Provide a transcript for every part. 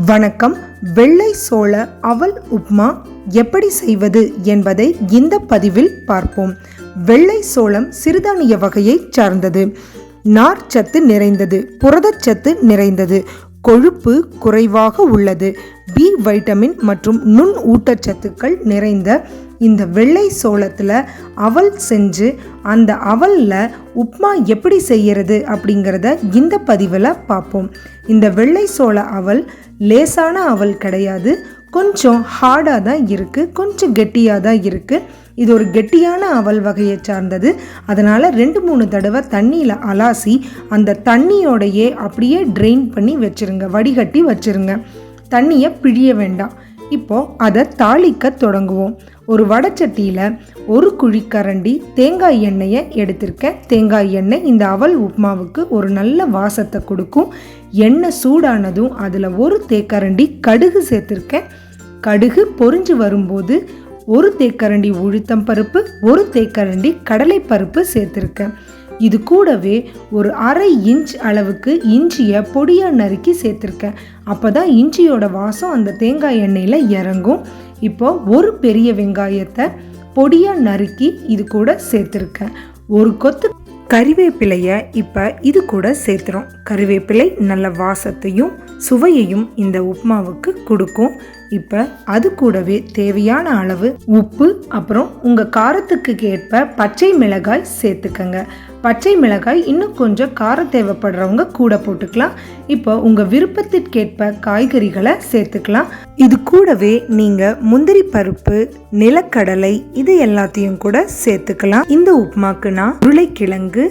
வணக்கம். வெள்ளை சோள அவல் உப்மா எப்படி செய்வது என்பதை இந்த பதிவில் பார்ப்போம். வெள்ளை சோளம் சிறுதானிய வகையை சார்ந்தது. நார்ச்சத்து நிறைந்தது, புரதச்சத்து நிறைந்தது, கொழுப்பு குறைவாக உள்ளது, பி வைட்டமின் மற்றும் நுண் ஊட்டச்சத்துக்கள் நிறைந்த இந்த வெள்ளை சோளத்தில் அவல் செஞ்சு அந்த அவலில் உப்மா எப்படி செய்கிறது அப்படிங்கிறத இந்த பதிவில் பார்ப்போம். இந்த வெள்ளை சோள அவல் லேசான அவல் கிடையாது, கொஞ்சம் ஹார்டாக தான் இருக்குது, கொஞ்சம் கெட்டியாக தான் இருக்குது. இது ஒரு கெட்டியான அவல் வகையை சார்ந்தது. அதனால் 2-3 தடவை தண்ணியில் அலாசி அந்த தண்ணியோடையே அப்படியே ட்ரெயின் பண்ணி வச்சுருங்க, வடிகட்டி வச்சுருங்க. தண்ணியை பிழிய வேண்டாம். இப்போது அதை தாளிக்க தொடங்குவோம். ஒரு வடச்சட்டியில் 1 குழிக்கரண்டி தேங்காய் எண்ணெயை எடுத்திருக்கேன். தேங்காய் எண்ணெய் இந்த அவல் உப்மாவுக்கு ஒரு நல்ல வாசத்தை கொடுக்கும். எண்ணெய் சூடானதும் அதில் 1 தேக்கரண்டி கடுகு சேர்த்துருக்கேன். கடுகு பொரிஞ்சு வரும்போது 1 தேக்கரண்டி உளுத்தம் பருப்பு, 1 தேக்கரண்டி கடலைப்பருப்பு சேர்த்துருக்கேன். இது கூடவே ஒரு 1/2 இன்ச் அளவுக்கு இஞ்சியை பொடியாக நறுக்கி சேர்த்துருக்கேன். அப்போ தான் இஞ்சியோட வாசம் அந்த தேங்காய் எண்ணெயில் இறங்கும். இப்போ 1 பெரிய வெங்காயத்தை பொடியாக நறுக்கி இது கூட சேர்த்துருக்கேன். 1 கொத்து கறிவேப்பிலையை இப்போ இது கூட சேர்த்துறோம். கறிவேப்பிலை நல்ல வாசத்தையும் சுவையையும் இந்த உப்மாவுக்கு கொடுக்கும். இப்போ அது கூடவே தேவையான அளவு உப்பு, அப்புறம் உங்கள் காரத்துக்கு ஏற்ப பச்சை மிளகாய் சேர்த்துக்கங்க. பச்சை மிளகாய் இன்னும் கொஞ்சம் காரம் தேவைப்படுறவங்க கூட போட்டுக்கலாம். இப்போ உங்கள் விருப்பத்திற்கேற்ப காய்கறிகளை சேர்த்துக்கலாம். இது கூடவே நீங்கள் முந்திரி பருப்பு, நிலக்கடலை இது எல்லாத்தையும் கூட சேர்த்துக்கலாம். இந்த உப்மாக்கு நான் உருளைக்கிழங்கு,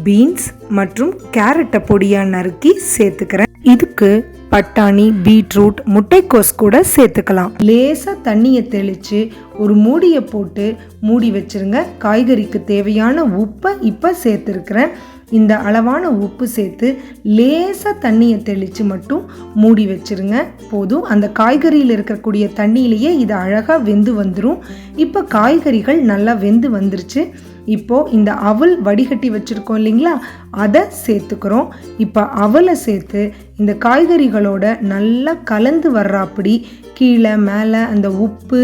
பீன்ஸ் மற்றும் கேரட்டை பொடியாக நறுக்கி சேர்த்துக்கிறேன். இதுக்கு பட்டாணி, பீட்ரூட், முட்டைக்கோஸ் கூட சேர்த்துக்கலாம். லேசாக தண்ணியை தெளித்து ஒரு மூடியை போட்டு மூடி வச்சுருங்க. காய்கறிக்கு தேவையான உப்பை இப்போ சேர்த்துருக்கிறேன். இந்த அளவான உப்பு சேர்த்து லேசாக தண்ணியை தெளித்து மட்டும் மூடி வச்சுருங்க. போதும். அந்த காய்கறியில் இருக்கக்கூடிய தண்ணியிலேயே இது அழகாக வெந்து வந்துடும். இப்போ காய்கறிகள் நல்லா வெந்து வந்துருச்சு. இப்போது இந்த அவல் வடிகட்டி வச்சுருக்கோம் இல்லைங்களா, அதை சேர்த்துக்கிறோம். இப்போ அவலை சேர்த்து இந்த காய்கறிகளோட நல்லா கலந்து வர்றாப்படி கீழே மேலே அந்த உப்பு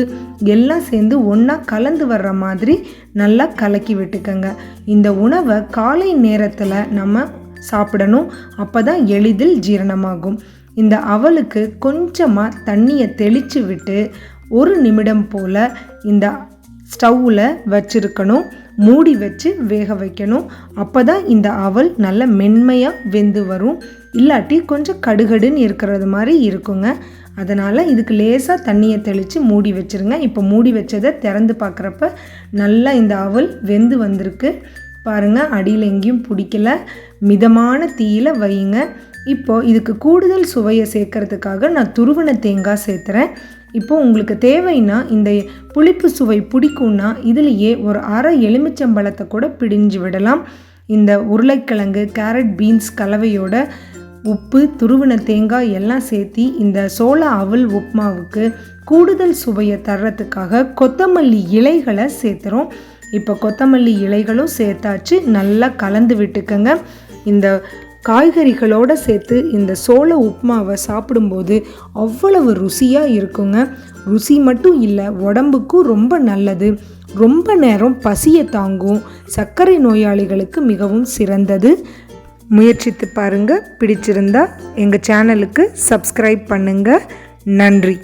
எல்லாம் சேர்ந்து ஒன்றா கலந்து வர்ற மாதிரி நல்லா கலக்கி விட்டுக்கங்க. இந்த உணவை காலை நேரத்தில் நம்ம சாப்பிடணும். அப்போ தான் எளிதில் ஜீரணமாகும். இந்த அவலுக்கு கொஞ்சமாக தண்ணியை தெளித்து விட்டு 1 நிமிடம் போல் இந்த ஸ்டவ்வில் வச்சுருக்கணும். மூடி வச்சு வேக வைக்கணும். அப்போ தான் இந்த அவல் நல்ல மென்மையாக வெந்து வரும். இல்லாட்டி கொஞ்சம் கடுகடுன்னு இருக்கிறது மாதிரி இருக்குங்க. அதனால் இதுக்கு லேசாக தண்ணியை தெளித்து மூடி வச்சுருங்க. இப்போ மூடி வச்சதை திறந்து பார்க்குறப்ப நல்லா இந்த அவல் வெந்து வந்திருக்கு பாருங்கள். அடியில் எங்கேயும் பிடிக்கல. மிதமான தீயில் வையுங்க. இப்போது இதுக்கு கூடுதல் சுவையை சேர்க்கறதுக்காக நான் துருவின தேங்காய் சேர்த்துறேன். இப்போது உங்களுக்கு தேவைன்னா இந்த புளிப்பு சுவை பிடிக்கும்னா இதுலேயே ஒரு 1/2 எலுமிச்சம்பழத்தை கூட பிடிஞ்சு விடலாம். இந்த உருளைக்கிழங்கு, கேரட், பீன்ஸ் கலவையோட உப்பு, துருவின தேங்காய் எல்லாம் சேர்த்தி இந்த சோள அவல் உப்மாவுக்கு கூடுதல் சுவையை தர்றதுக்காக கொத்தமல்லி இலைகளை சேர்த்துறோம். இப்போ கொத்தமல்லி இலைகளும் சேர்த்தாச்சு. நல்லா கலந்து விட்டுக்கங்க. இந்த காய்கறிகளோடு சேர்த்து இந்த சோள உப்மாவை சாப்பிடும்போது அவ்வளவு ருசியாக இருக்குங்க. ருசி மட்டும் இல்லை, உடம்புக்கும் ரொம்ப நல்லது. ரொம்ப நேரம் பசியை தாங்கும். சர்க்கரை நோயாளிகளுக்கு மிகவும் சிறந்தது. முயற்சித்து பாருங்கள். பிடிச்சிருந்தா எங்கள் சேனலுக்கு சப்ஸ்கிரைப் பண்ணுங்கள். நன்றி.